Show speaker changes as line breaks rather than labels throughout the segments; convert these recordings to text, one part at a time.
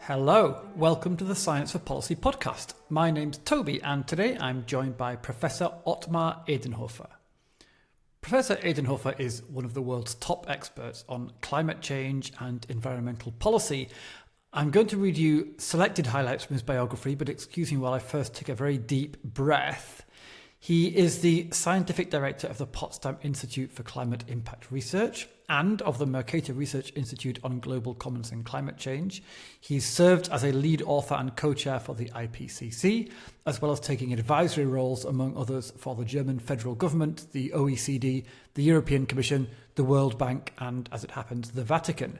Hello, welcome to the Science for Policy podcast. My name's Toby and today I'm joined by Professor Ottmar Edenhofer. Professor Edenhofer is one of the world's top experts on climate change and environmental policy. I'm going to read you selected highlights from his biography, but excuse me while I first take a very deep breath. He is the scientific director of the Potsdam Institute for Climate Impact Research and of the Mercator Research Institute on Global Commons and Climate Change. He's served as a lead author and co-chair for the IPCC, as well as taking advisory roles, among others, for the German federal government, the OECD, the European Commission, the World Bank, and, as it happens, the Vatican.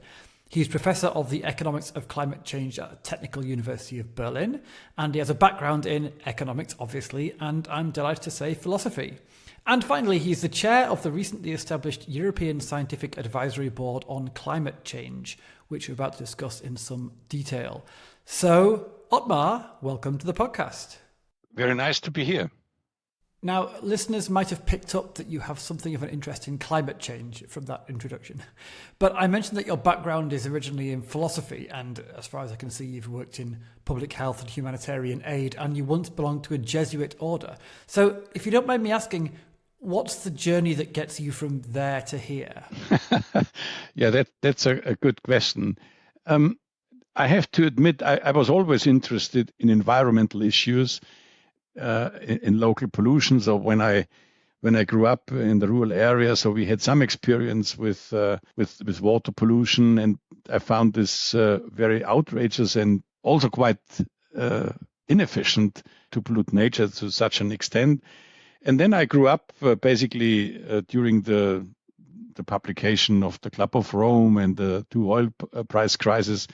He's Professor of the Economics of Climate Change at the Technical University of Berlin, and he has a background in economics, obviously, and I'm delighted to say philosophy. And finally, he's the chair of the recently established European Scientific Advisory Board on Climate Change, which we're about to discuss in some detail. So, Ottmar, welcome to the podcast.
Very nice to be here.
Now, listeners might have picked up that you have something of an interest in climate change from that introduction. But I mentioned that your background is originally in philosophy, and as far as I can see, you've worked in public health and humanitarian aid, and you once belonged to a Jesuit order. So, if you don't mind me asking, what's the journey that gets you from there to here?
Yeah, that's a good question. I have to admit, I was always interested in environmental issues, in local pollution. So when I grew up in the rural area, so we had some experience with water pollution, and I found this very outrageous and also quite inefficient to pollute nature to such an extent. And then I grew up basically during the publication of the Club of Rome and the two oil price crisis.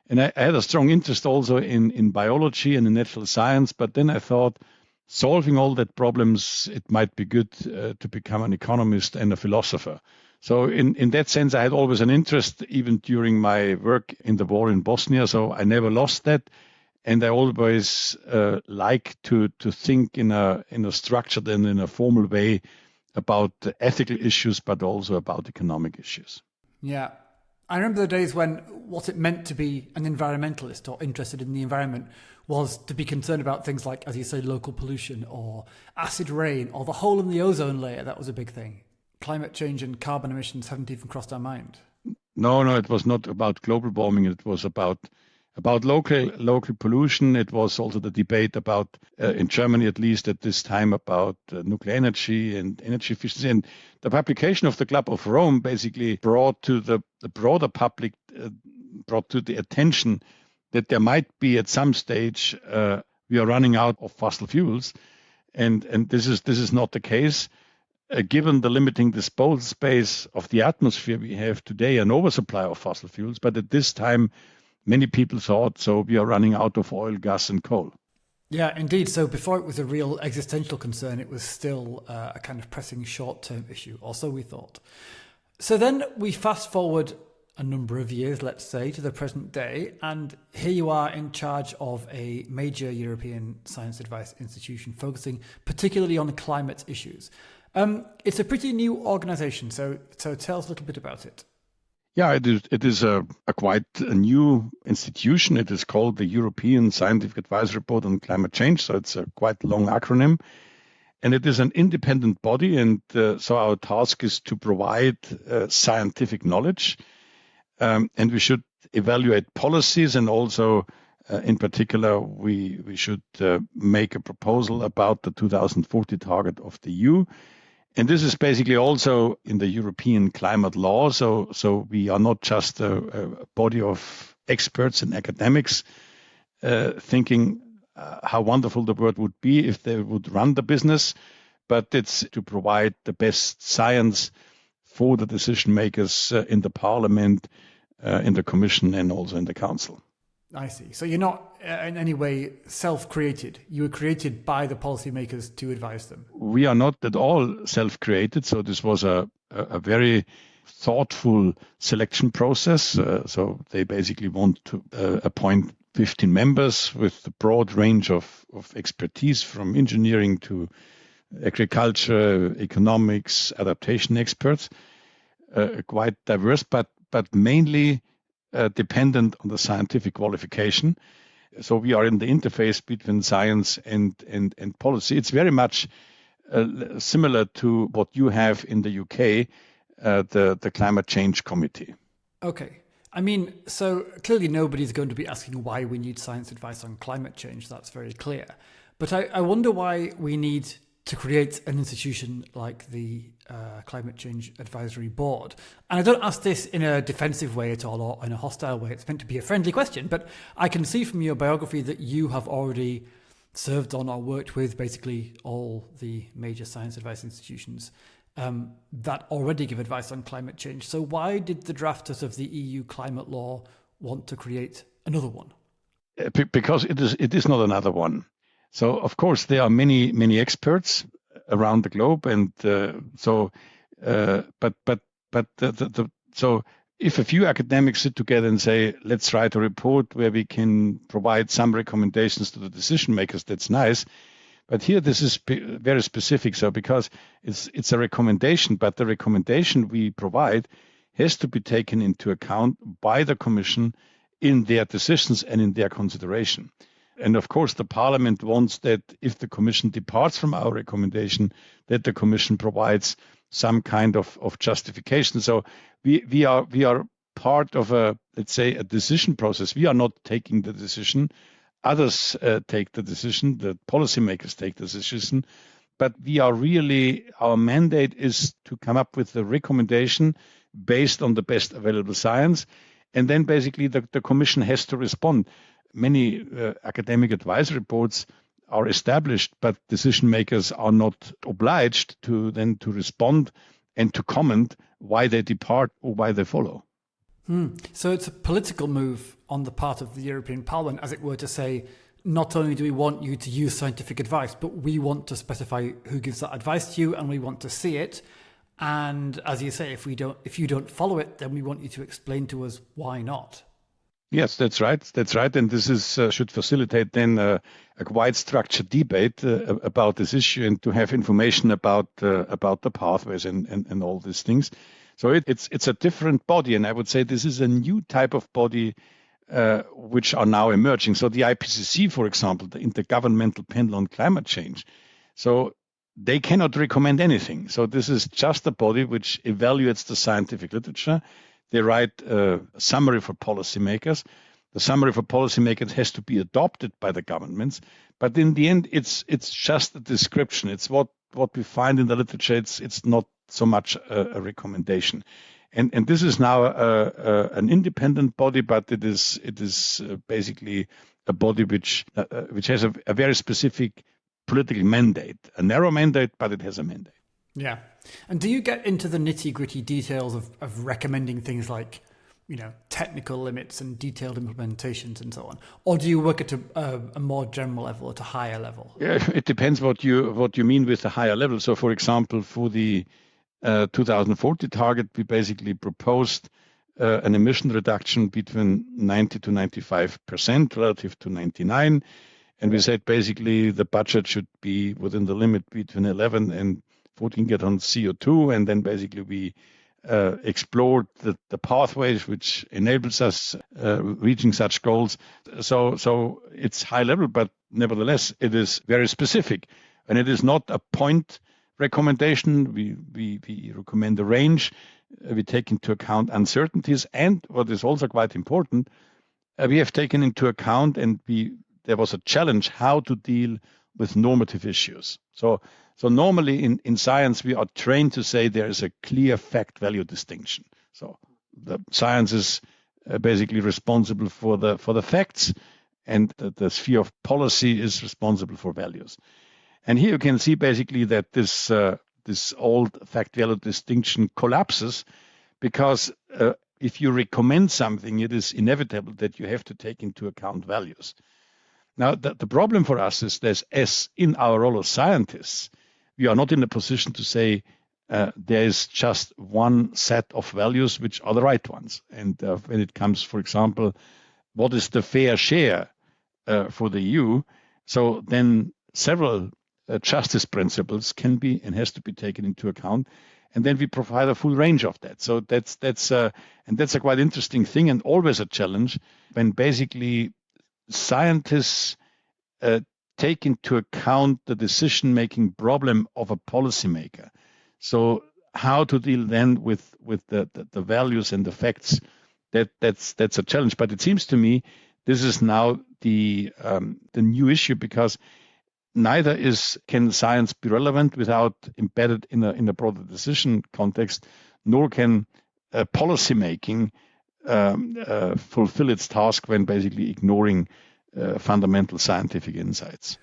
And I had a strong interest also in biology and in natural science. But then I thought, solving all that problems, it might be good to become an economist and a philosopher. So in that sense, I had always an interest, even during my work in the war in Bosnia. So I never lost that. And I always like to think in a structured and in a formal way about ethical issues, but also about economic issues.
Yeah. I remember the days when what it meant to be an environmentalist or interested in the environment was to be concerned about things like, as you say, local pollution or acid rain or the hole in the ozone layer. That was a big thing. Climate change and carbon emissions haven't even crossed our mind.
No, it was not about global warming. It was about local pollution. It was also the debate about, in Germany at least at this time, about nuclear energy and energy efficiency. And the publication of the Club of Rome basically brought to the broader public, brought to the attention that there might be at some stage, we are running out of fossil fuels. And this is not the case. Given the limiting disposal space of the atmosphere, we have today an oversupply of fossil fuels. But at this time, many people thought, so we are running out of oil, gas, and coal.
Yeah, indeed. So before it was a real existential concern, it was still a kind of pressing short-term issue, or so we thought. So then we fast forward a number of years, let's say, to the present day, and here you are in charge of a major European science advice institution focusing particularly on climate issues. It's a pretty new organization, so tell us a little bit about it.
Yeah, it is a quite a new institution. It is called the European Scientific Advisory Board on Climate Change. So it's a quite long acronym. And it is an independent body. And so our task is to provide scientific knowledge. And we should evaluate policies. And also, in particular, we should make a proposal about the 2040 target of the EU. And this is basically also in the European climate law. So we are not just a body of experts and academics thinking how wonderful the world would be if they would run the business, but it's to provide the best science for the decision makers in the parliament, in the commission, and also in the council.
I see. So you're not in any way self-created. You were created by the policymakers to advise them.
We are not at all self-created. So this was a very thoughtful selection process. So they basically want to appoint 15 members with a broad range of expertise, from engineering to agriculture, economics, adaptation experts, quite diverse, but mainly dependent on the scientific qualification. So we are in the interface between science and policy. It's very much similar to what you have in the UK, the Climate Change Committee.
Okay. I mean, so clearly nobody's going to be asking why we need science advice on climate change. That's very clear. But I wonder why we need to create an institution like the Climate Change Advisory Board. And I don't ask this in a defensive way at all or in a hostile way. It's meant to be a friendly question. But I can see from your biography that you have already served on or worked with basically all the major science advice institutions that already give advice on climate change. So why did the drafters of the EU climate law want to create another one?
Because it is not another one. So of course there are many experts around the globe, and so if a few academics sit together and say, let's write a report where we can provide some recommendations to the decision makers, that's nice. But here, this is very specific. So because it's a recommendation, but the recommendation we provide has to be taken into account by the Commission in their decisions and in their consideration. And of course, the Parliament wants that if the Commission departs from our recommendation, that the Commission provides some kind of justification. So we are part of a decision process. We are not taking the decision. Others take the decision, the policymakers take the decision, but our mandate is to come up with a recommendation based on the best available science, and then basically the Commission has to respond. Many academic advisory boards are established, but decision makers are not obliged to respond and to comment why they depart or why they follow.
So it's a political move on the part of the European Parliament, as it were, to say, not only do we want you to use scientific advice, but we want to specify who gives that advice to you, and we want to see it. And as you say, if you don't follow it, then we want you to explain to us why not.
Yes, that's right. And this should facilitate then a quite structured debate about this issue, and to have information about the pathways and all these things. So it's a different body, and I would say this is a new type of body which are now emerging. So the IPCC, for example, the Intergovernmental Panel on Climate Change, so they cannot recommend anything. So this is just a body which evaluates the scientific literature. They write a summary for policymakers. The summary for policymakers has to be adopted by the governments, but in the end, it's just a description. It's what we find in the literature. It's not so much a recommendation, and this is now an independent body, but it is basically a body which has a very specific political mandate, a narrow mandate, but it has a mandate.
Yeah, and do you get into the nitty-gritty details of recommending things like, technical limits and detailed implementations and so on, or do you work at a more general level, at a higher level?
Yeah, it depends what you mean with a higher level. So, for example, for the 2040 target, we basically proposed an emission reduction between 90 to 95% relative to 99, and we said basically the budget should be within the limit between 11 and 14 gigatons CO2, and then basically we explored the pathways which enables us reaching such goals. So it's high level, but nevertheless it is very specific, and it is not a point recommendation. We recommend a range. We take into account uncertainties, and what is also quite important, we have taken into account, and there was a challenge how to deal with normative issues. So normally in science, we are trained to say there is a clear fact-value distinction. So the science is basically responsible for the facts, and the sphere of policy is responsible for values. And here you can see basically that this old fact-value distinction collapses, because if you recommend something, it is inevitable that you have to take into account values. Now, the problem for us is that, as in our role as scientists, we are not in a position to say there is just one set of values which are the right ones. And when it comes, for example, what is the fair share for the EU, so then several justice principles can be and has to be taken into account. and then we provide a full range of that. So that's a quite interesting thing, and always a challenge when basically scientists take into account the decision-making problem of a policymaker. So how to deal then with the values and the facts, that's a challenge. But it seems to me this is now the new issue, because neither can science be relevant without embedded in a broader decision context, nor can policymaking fulfill its task when basically ignoring fundamental scientific insights.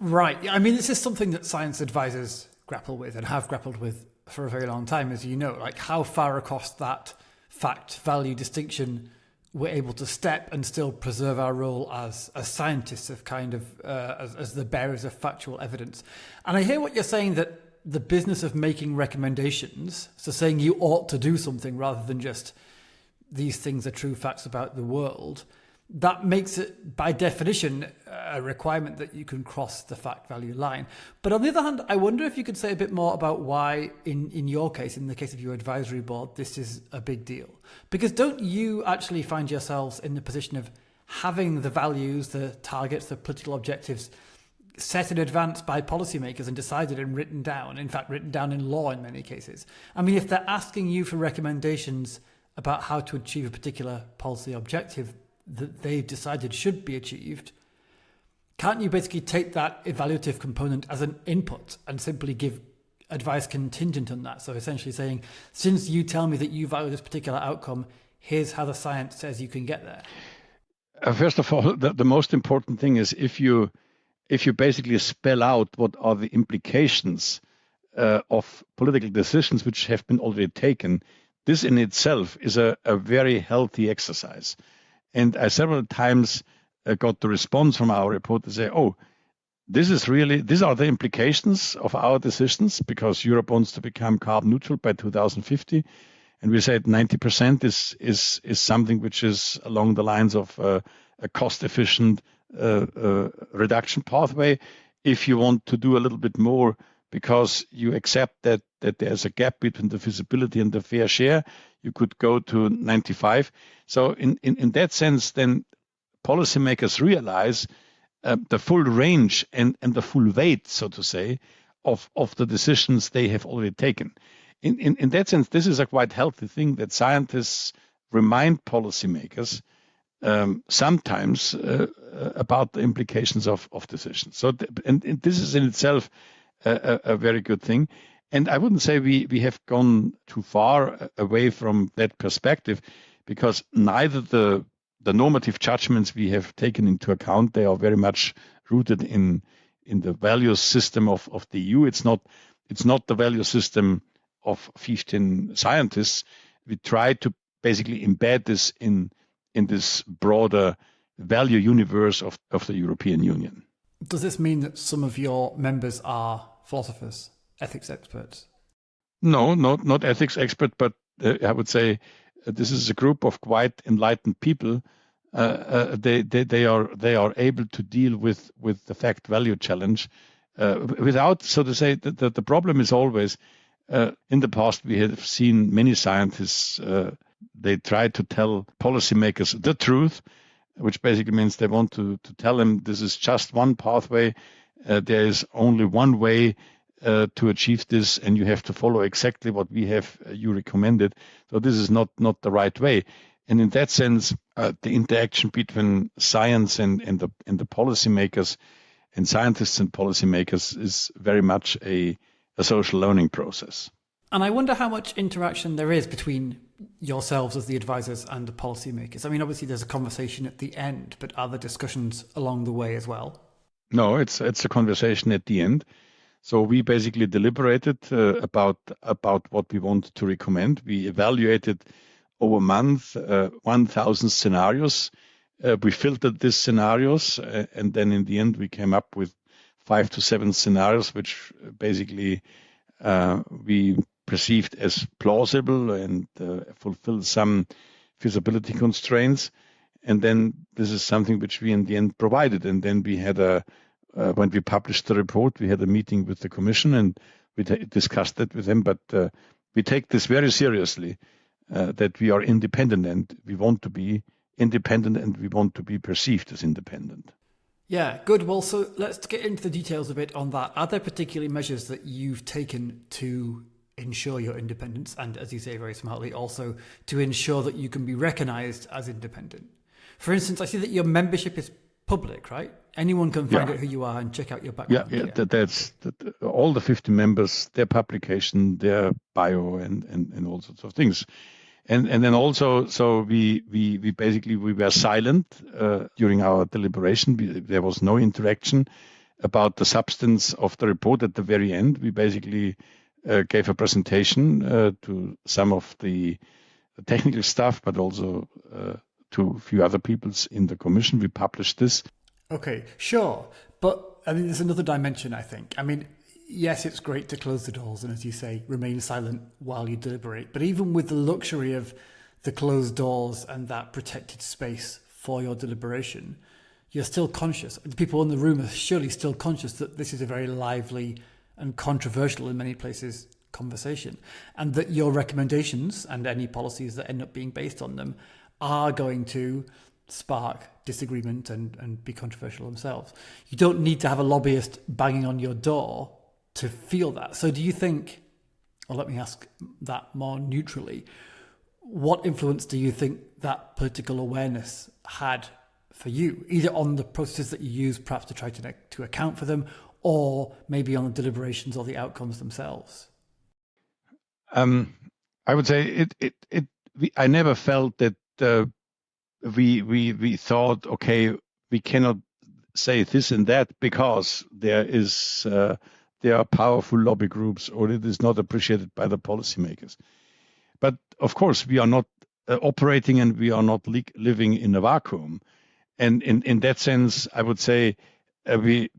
Right. I mean, this is something that science advisors grapple with and have grappled with for a very long time, as you know, like how far across that fact-value distinction we're able to step and still preserve our role as scientists of kind of as the bearers of factual evidence. And I hear what you're saying, that the business of making recommendations, so saying you ought to do something rather than just these things are true facts about the world, that makes it by definition a requirement that you can cross the fact value line. But on the other hand, I wonder if you could say a bit more about why in your case, in the case of your advisory board, this is a big deal. Because don't you actually find yourselves in the position of having the values, the targets, the political objectives set in advance by policymakers and decided and written down, in fact written down in law in many cases? I mean, if they're asking you for recommendations about how to achieve a particular policy objective that they've decided should be achieved, can't you basically take that evaluative component as an input and simply give advice contingent on that? So essentially saying, since you tell me that you value this particular outcome, here's how the science says you can get there.
First of all, the most important thing is if you basically spell out what are the implications of political decisions which have been already taken, this in itself is a very healthy exercise. And I several times got the response from our reporters say, oh, these are the implications of our decisions, because Europe wants to become carbon neutral by 2050. And we said 90% is something which is along the lines of a cost-efficient reduction pathway. If you want to do a little bit more because you accept that there's a gap between the feasibility and the fair share, you could go to 95. So in that sense, then policymakers realize the full range and the full weight, so to say, of the decisions they have already taken. In that sense, this is a quite healthy thing that scientists remind policymakers sometimes about the implications of decisions. So, and this is in itself a very good thing. And I wouldn't say we have gone too far away from that perspective, because neither the normative judgments we have taken into account, they are very much rooted in the values system of the EU. It's not the value system of 15 scientists. We try to basically embed this in this broader value universe of the European Union.
Does this mean that some of your members are philosophers, ethics experts?
No, not ethics expert, but I would say this is a group of quite enlightened people. They are able to deal with the fact value challenge without, so to say, the problem is always in the past we have seen many scientists they try to tell policymakers the truth, which basically means they want to tell them this is just one pathway, there is only one way to achieve this, and you have to follow exactly what we have you recommended. So this is not the right way. And in that sense, the interaction between science and the policymakers and scientists and policymakers is very much a social learning process.
And I wonder how much interaction there is between yourselves as the advisors and the policymakers. I mean, obviously there's a conversation at the end, but are there discussions along the way as well?
No, it's a conversation at the end. So we basically deliberated about what we wanted to recommend. We evaluated over a month 1,000 scenarios. We filtered these scenarios, and then in the end we came up with 5 to 7 scenarios, which basically we perceived as plausible and fulfill some feasibility constraints. And then this is something which we in the end provided. And then we had when we published the report, we had a meeting with the Commission and we discussed it with them. But we take this very seriously, that we are independent and we want to be independent and we want to be perceived as independent.
Yeah, good. Well, so let's get into the details a bit on that. Are there particular measures that you've taken to ensure your independence and, as you say very smartly, also to ensure that you can be recognised as independent? For instance, I see that your membership is public, right? Anyone can find out who you are and check out your background.
That's all the 50 members, their publication, their bio, and all sorts of things. And then also, so we basically were silent during our deliberation. There was no interaction about the substance of the report at the very end. We basically gave a presentation to some of the technical staff, but also to a few other people in the commission. We published this.
Okay, sure. But I mean, there's another dimension, I think. I mean, yes, it's great to close the doors and, as you say, remain silent while you deliberate. But even with the luxury of the closed doors and that protected space for your deliberation, you're still conscious. The people in the room are surely still conscious that this is a very lively and controversial in many places conversation, and that your recommendations and any policies that end up being based on them are going to spark disagreement and be controversial themselves. You don't need to have a lobbyist banging on your door to feel that. So do you think, or let me ask that more neutrally, what influence do you think that political awareness had for you, either on the processes that you use perhaps to try to account for them, or maybe on the deliberations or the outcomes themselves?
I would say I never felt that we thought, okay, we cannot say this and that because there are powerful lobby groups or it is not appreciated by the policymakers. But of course, we are not operating and we are not living in a vacuum. And in that sense, I would say we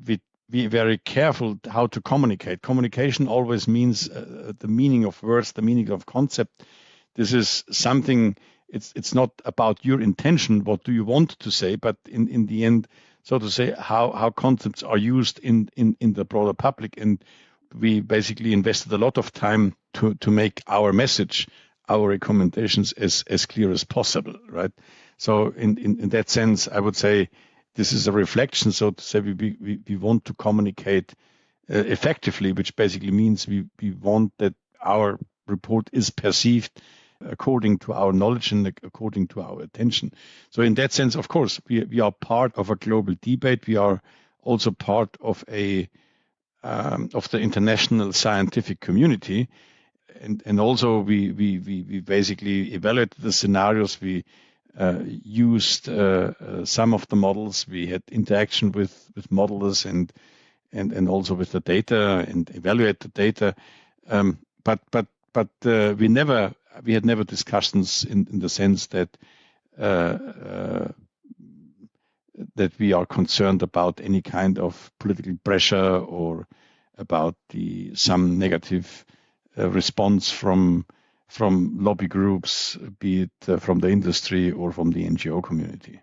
be very careful how to communicate. Communication always means the meaning of words, the meaning of concept. This is something, it's not about your intention, what do you want to say, but in the end, so to say, how concepts are used in the broader public. And we basically invested a lot of time to make our message, our recommendations as clear as possible, right? So in that sense, I would say this is a reflection, so to say, we want to communicate effectively, which basically means we want that our report is perceived according to our knowledge and according to our attention. So in that sense, of course, we are part of a global debate. We are also part of the international scientific community. And also we basically evaluated the scenarios. We used some of the models. We had interaction with modelers and also with the data and evaluate the data. But we had never discussions in the sense that we are concerned about any kind of political pressure or about some negative response from lobby groups, be it from the industry or from the NGO community.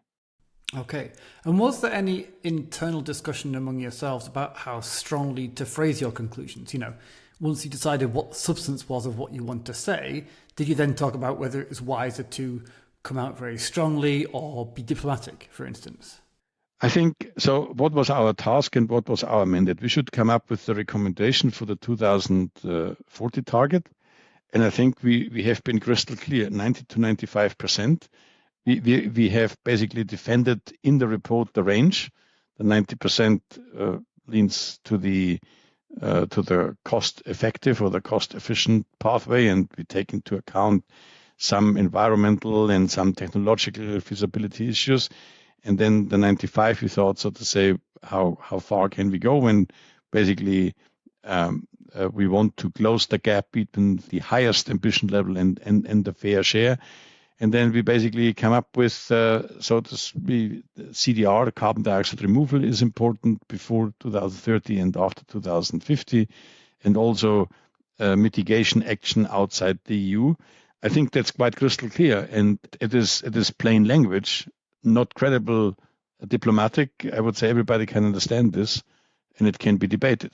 Okay. And was there any internal discussion among yourselves about how strongly to phrase your conclusions? You know, once you decided what the substance was of what you want to say, did you then talk about whether it was wiser to come out very strongly or be diplomatic, for instance?
I think, so what was our task and what was our mandate? We should come up with the recommendation for the 2040 target. And I think we have been crystal clear, 90 to 95%. We have basically defended in the report the range. The 90% leans to the cost effective or the cost efficient pathway, and we take into account some environmental and some technological feasibility issues. And then the 95, we thought, so to say, how far can we go when basically we want to close the gap between the highest ambition level and the fair share. And then we basically come up with, CDR, the carbon dioxide removal is important before 2030 and after 2050, and also mitigation action outside the EU. I think that's quite crystal clear, and it is plain language, not credible diplomatic. I would say everybody can understand this, and it can be debated.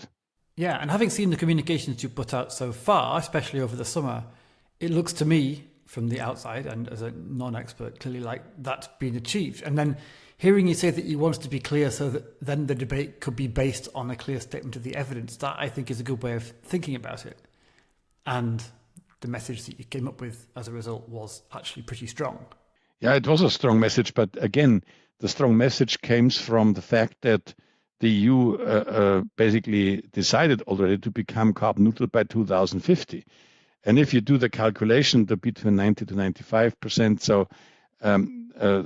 Yeah, and having seen the communications you put out so far, especially over the summer, it looks to me from the outside and as a non-expert clearly like that's been achieved. And then hearing you say that you want it to be clear so that then the debate could be based on a clear statement of the evidence, that I think is a good way of thinking about it. And the message that you came up with as a result was actually pretty strong.
Yeah, it was a strong message, but again, the strong message came from the fact that the EU basically decided already to become carbon neutral by 2050. And if you do the calculation, the between 90 to 95%, so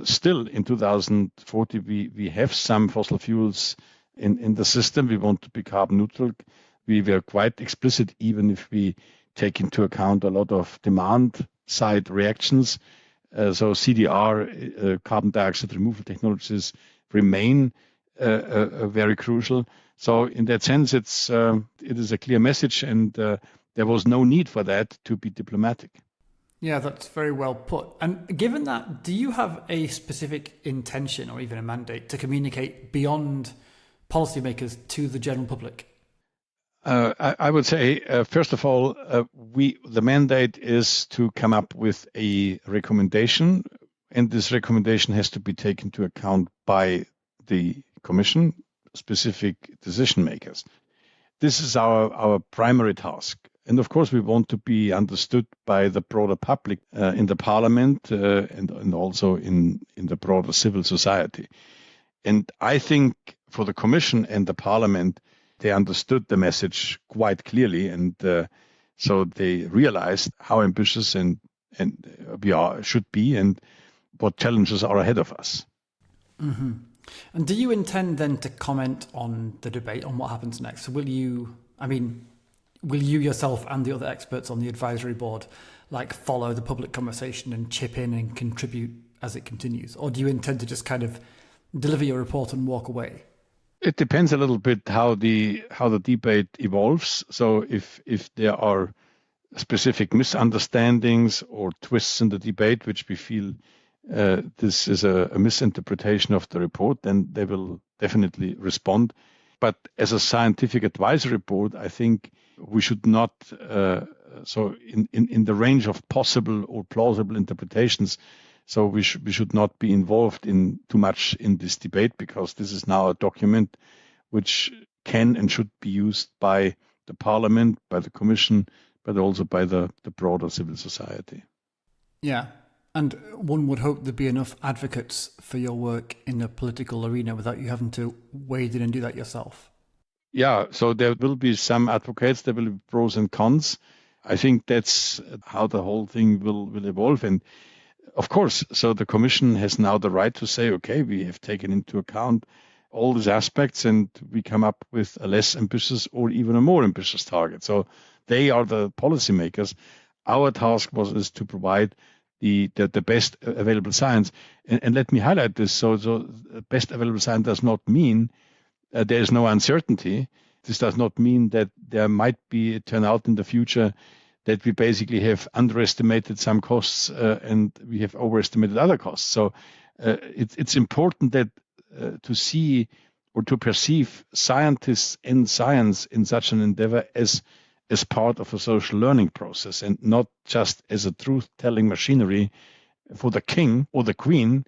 still in 2040, we have some fossil fuels in the system. We want to be carbon neutral. We were quite explicit, even if we take into account a lot of demand side reactions. So CDR, carbon dioxide removal technologies remain very crucial. So in that sense, it is a clear message, and there was no need for that to be diplomatic.
Yeah, that's very well put. And given that, do you have a specific intention or even a mandate to communicate beyond policymakers to the general public?
I would say, first of all, the mandate is to come up with a recommendation, and this recommendation has to be taken into account by the Commission, specific decision makers. This is our primary task. And of course, we want to be understood by the broader public in the parliament and also in the broader civil society. And I think for the Commission and the parliament, they understood the message quite clearly. And so they realized how ambitious and we should be and what challenges are ahead of us.
Mm-hmm. And do you intend then to comment on the debate, on what happens next? So will you yourself and the other experts on the advisory board follow the public conversation and chip in and contribute as it continues? Or do you intend to just kind of deliver your report and walk away?
It depends a little bit how the debate evolves. So if there are specific misunderstandings or twists in the debate, which we feel this is a misinterpretation of the report, then they will definitely respond. But as a scientific advisory board, I think we should not, so in the range of possible or plausible interpretations, so we should not be involved in too much in this debate, because this is now a document which can and should be used by the Parliament, by the Commission, but also by the broader civil society.
Yeah. And one would hope there'd be enough advocates for your work in the political arena without you having to wade in and do that yourself.
Yeah, so there will be some advocates, there will be pros and cons. I think that's how the whole thing will evolve. And of course, so the Commission has now the right to say, okay, we have taken into account all these aspects and we come up with a less ambitious or even a more ambitious target. So they are the policymakers. Our task is to provide the best available science. And let me highlight this. So best available science does not mean there is no uncertainty. This does not mean that there might be turn out in the future that we basically have underestimated some costs and we have overestimated other costs. So it's important that to see or to perceive scientists and science in such an endeavor as part of a social learning process and not just as a truth-telling machinery for the king or the queen,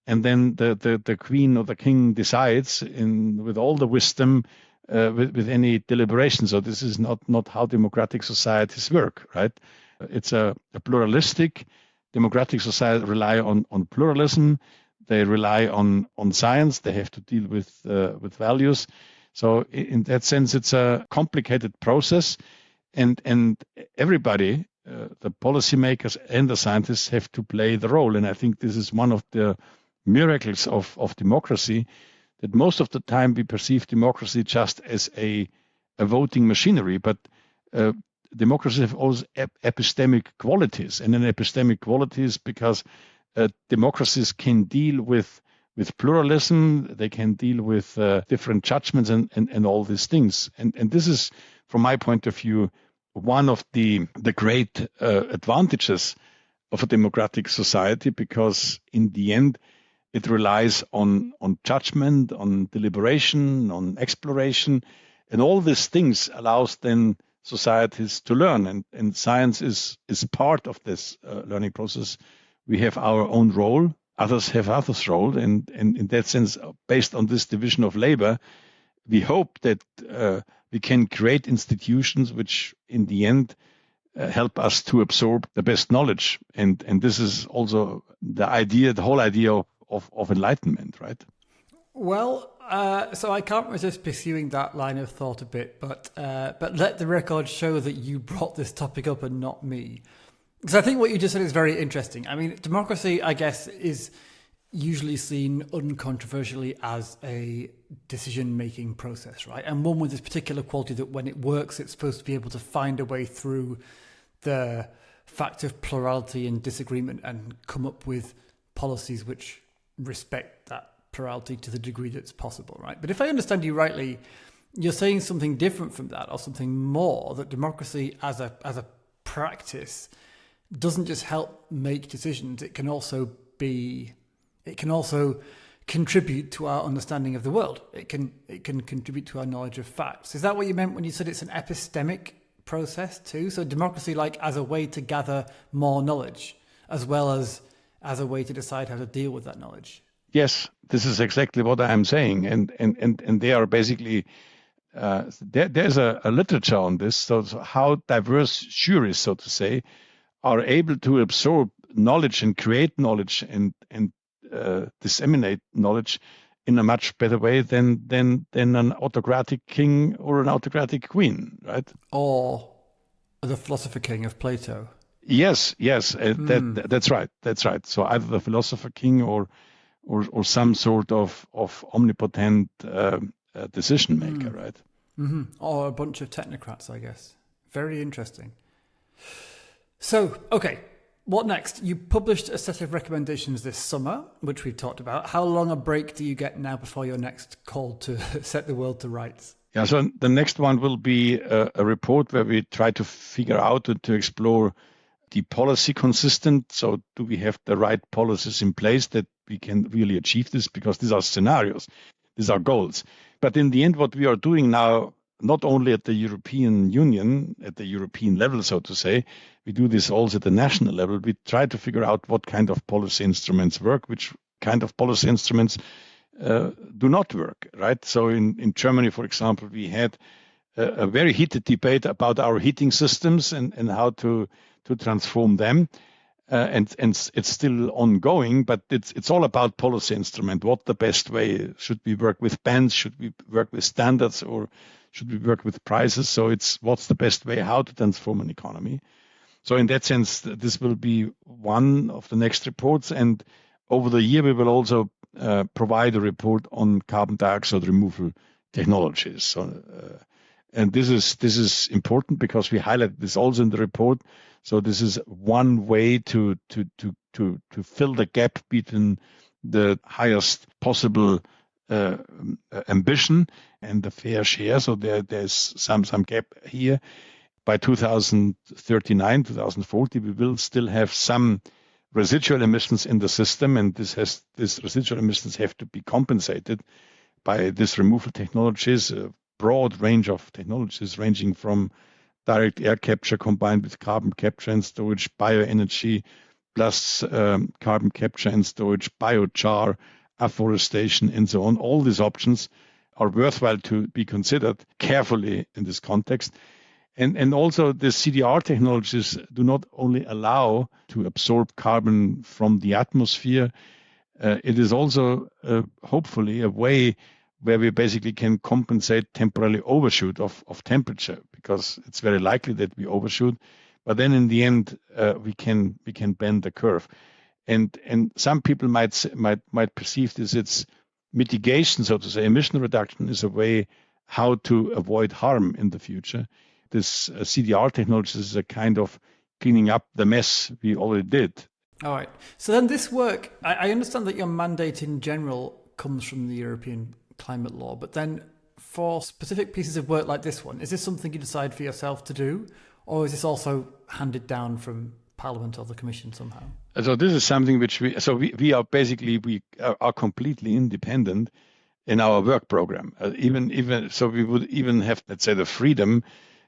and then the queen or the king decides with all the wisdom with any deliberation. So this is not how democratic societies work, right? It's a pluralistic democratic society rely on pluralism. They rely on science. They have to deal with values. So in that sense, it's a complicated process. And everybody, the policymakers and the scientists have to play the role. And I think this is one of the miracles of democracy, that most of the time we perceive democracy just as a voting machinery, but democracy has also epistemic qualities. And an epistemic qualities because democracies can deal with pluralism, they can deal with different judgments and all these things. And this is, from my point of view, one of the great advantages of a democratic society, because in the end, it relies on judgment, on deliberation, on exploration, And all these things allows then societies to learn, and science is part of this learning process. We have our own role, others have others' role, and in that sense, based on this division of labor, we hope that we can create institutions which in the end help us to absorb the best knowledge. And this is also the whole idea of enlightenment, right?
Well, so I can't resist pursuing that line of thought a bit, but let the record show that you brought this topic up and not me. Because I think what you just said is very interesting. I mean, democracy, I guess, is usually seen uncontroversially as a decision-making process, right? And one with this particular quality that when it works, it's supposed to be able to find a way through the fact of plurality and disagreement and come up with policies which respect that plurality to the degree that's possible, right? But if I understand you rightly, you're saying something different from that, or something more, that democracy as a practice doesn't just help make decisions, it can also contribute to our understanding of the world. It can contribute to our knowledge of facts. Is that what you meant when you said it's an epistemic process too? So democracy, like as a way to gather more knowledge, as well as a way to decide how to deal with that knowledge.
Yes, this is exactly what I am saying, and they are basically there's a literature on this. So how diverse juries, so to say, are able to absorb knowledge and create knowledge and disseminate knowledge in a much better way than an autocratic king or an autocratic queen, right?
Or the philosopher king of Plato.
Yes, that's right. So either the philosopher king or some sort of omnipotent decision maker, right?
Mm-hmm. Or a bunch of technocrats, I guess. Very interesting. So, okay, what next? You published a set of recommendations this summer, which we've talked about. How long a break do you get now before your next call to set the world to rights?
Yeah, so the next one will be a report where we try to figure out and to explore the policy consistent. So do we have the right policies in place that we can really achieve this? Because these are scenarios, these are goals. But in the end, what we are doing now, not only at the European Union, at the European level, so to say, we do this also at the national level. We try to figure out what kind of policy instruments work, which kind of policy instruments do not work, right? So in Germany, for example, we had a very heated debate about our heating systems and how to transform them. And it's still ongoing, but it's all about policy instrument. What the best way? Should we work with bans? Should we work with standards, or should we work with prices? So it's what's the best way how to transform an economy. So in that sense, this will be one of the next reports. And over the year, we will also provide a report on carbon dioxide removal technologies. So, and this is important because we highlight this also in the report. So this is one way to fill the gap between the highest possible ambition and the fair share. So there's some gap here. By 2039, 2040, we will still have some residual emissions in the system, and these residual emissions have to be compensated by this removal technologies, a broad range of technologies ranging from direct air capture combined with carbon capture and storage, bioenergy plus carbon capture and storage, biochar, afforestation, and so on. All these options are worthwhile to be considered carefully in this context. And also the CDR technologies do not only allow to absorb carbon from the atmosphere, it is also hopefully a way where we basically can compensate temporarily overshoot of temperature, because it's very likely that we overshoot. But then in the end, we can bend the curve. And some people might perceive this, it's mitigation, so to say. Emission reduction is a way how to avoid harm in the future. This CDR technology is a kind of cleaning up the mess we already did.
All right. So then this work, I understand that your mandate in general comes from the European climate law, but then for specific pieces of work like this one, is this something you decide for yourself to do, or is this also handed down from Parliament or the Commission somehow?
So this is something which we are basically, we are completely independent. in our work program. Even so, we would even have, let's say, the freedom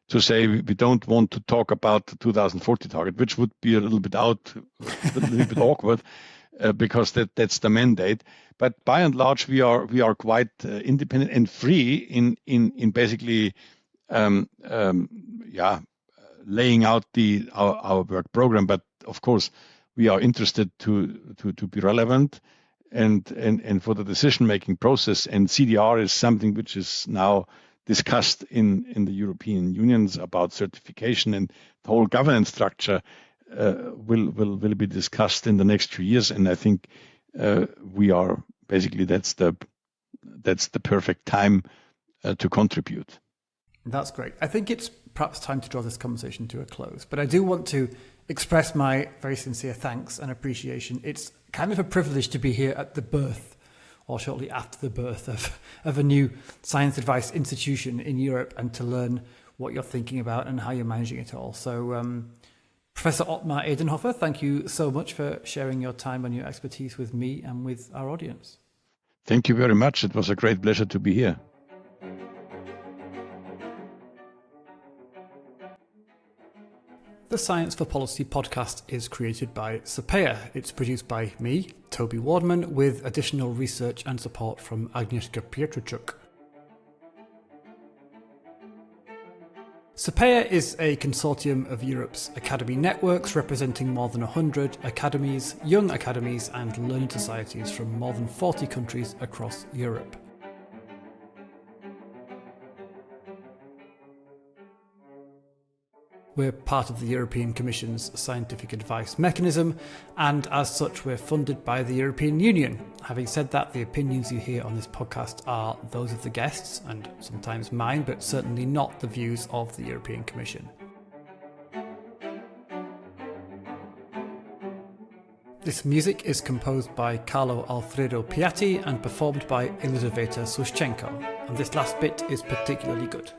to say we don't want to talk about the 2040 target, which would be a little bit awkward, because that's the mandate. But by and large, we are quite independent and free in basically laying out our work program. But of course, we are interested to be relevant and for the decision-making process. And CDR is something which is now discussed in the European Union about certification, and the whole governance structure will be discussed in the next 2 years. And I think we are basically that's the perfect time to contribute.
That's great. I think it's perhaps time to draw this conversation to a close, but I do want to express my very sincere thanks and appreciation. It's kind of a privilege to be here at the birth, or shortly after the birth, of a new science advice institution in Europe, and to learn what you're thinking about and how you're managing it all. So, Professor Ottmar Edenhofer, thank you so much for sharing your time and your expertise with me and with our audience.
Thank you very much. It was a great pleasure to be here.
The Science for Policy podcast is created by Sapea. It's produced by me, Toby Wardman, with additional research and support from Agnieszka Pietrczuk. Sapea is a consortium of Europe's academy networks representing more than 100 academies, young academies and learning societies from more than 40 countries across Europe. We're part of the European Commission's scientific advice mechanism, and as such we're funded by the European Union. Having said that, the opinions you hear on this podcast are those of the guests, and sometimes mine, but certainly not the views of the European Commission. This music is composed by Carlo Alfredo Piatti and performed by Elizaveta Sushchenko, and this last bit is particularly good.